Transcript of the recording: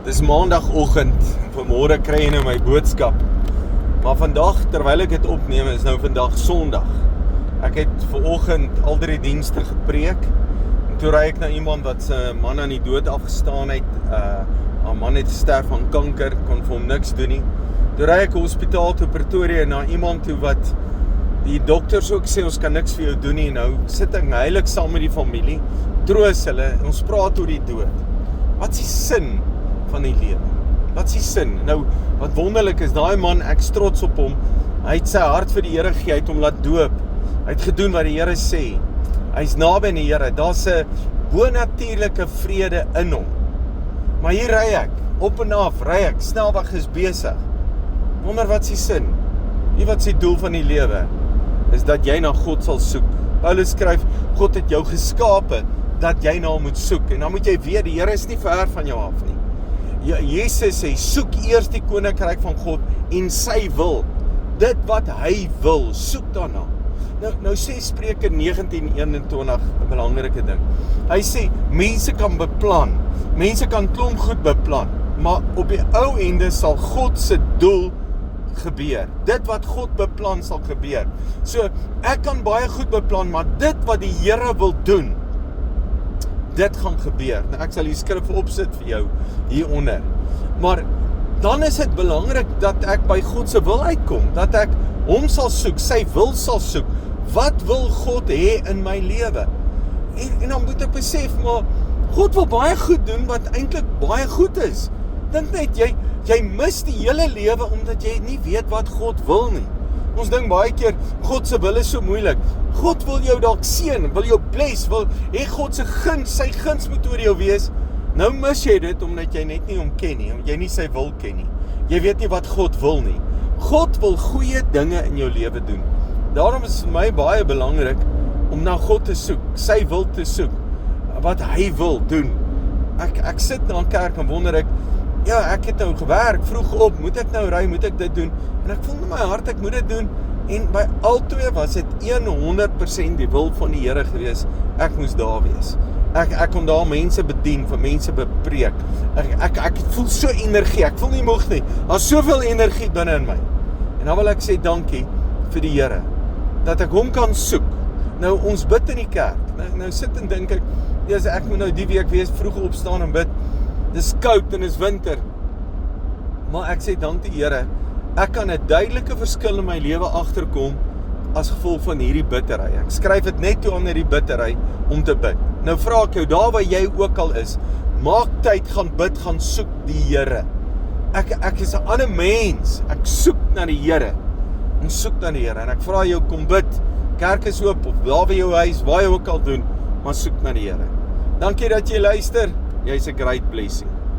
Dis maandagoggend, vanmôre kry jy nou my boodskap. Maar vandag, terwyl ek dit opneem, is nou vandag Sondag. Ek het vanoggend al 3 dienste gepreek. En toe ry ek na iemand wat sy man aan die dood afgestaan het. Haar man het gesterf van kanker, kon vir hom niks doen nie. Toe ry ek hospitaal toe Pretoria na iemand toe wat die dokters ook sê, ons kan niks vir jou doen nie. Nou sit ek heilig saam met die familie, troos hulle, en ons praat oor die dood. Wat is die sin van die lewe? Wat is die sin? Nou, wat wonderlik is, daai man, ek is trots op hom, hy het sy hart vir die Here gegee, hy het hom laat doop, hy het gedoen wat die Here sê, hy is naby aan die Here, daar's 'n bonatuurlike vrede in hom. Maar hier ry ek, op en af, ry ek, snelweg is besig. Wonder wat is die sin? Wie wat is die doel van die lewe? Is dat jy na God sal soek. Paulus skryf, God het jou geskape, dat jy na hom moet soek. En dan moet jy weet, die Here is nie ver van jou af nie. Jesus sê, soek eers die koninkryk van God en sy wil. Dit wat hy wil, soek daarna. Nou sê Spreuke 19:21 'n belangrike ding. Hy sê, mense kan beplan, mense kan klomp goed beplan, maar op die ou ende sal God se doel gebeur. Dit wat God beplan sal gebeur. So, ek kan baie goed beplan, maar dit wat die Here wil doen, dit gaan gebeur. Nou, ek sal die skrif opsit vir jou hieronder. Maar dan is dit belangrik dat ek by God se wil uitkom, dat ek hom sal soek, sy wil sal soek. Wat wil God hê in my lewe? En dan moet ek besef, maar God wil baie goed doen wat eintlik baie goed is. Dink net, jy mis die hele lewe omdat jy nie weet wat God wil nie. Ons dink baie keer, God se wil is so moeilik. God wil jou dalk seën, wil jou bless, wil hê God se guns, sy guns moet oor jou wees. Nou mis jy dit omdat jy net nie hom ken nie, omdat jy nie sy wil ken nie. Jy weet nie wat God wil nie. God wil goeie dinge in jou lewe doen. Daarom is vir my baie belangrik om na God te soek, sy wil te soek, wat hy wil doen. Ek sit na 'n kerk en wonder ek het nou gewerk, vroeg op, moet ek nou ry, moet ek dit doen? En ek voel in my hart, ek moet dit doen. En by albei was dit 100% die wil van die Here gewees. Ek moes daar wees. Ek kon daar mense bedien, vir mense bepreek. Ek voel so energie, ek voel nie moeg nie. Daar's soveel energie binne in my. En dan wil ek sê dankie vir die Here, dat ek hom kan soek. Nou, ons bid in die kerk. Nou sit en dink ek, ek moet nou die week wees, vroeg opstaan en bid. Dis koud en is winter. Maar ek sê dank die Here, ek kan 'n duidelike verskil in my lewe agterkom as gevolg van hierdie biddery. Ek skryf dit net toe aan hierdie biddery om te bid. Nou vra ek jou, daar waar jy ook al is, maak tyd, gaan bid, gaan soek die Here. Ek is 'n ander mens. Ek soek na die Here. Ons soek na die Here en ek vra jou, kom bid. Kerk is oop, of daar by jou huis, waar jy ook al doen, maar soek na die Here. Dankie dat jy luister. Jy's 'n great blessing.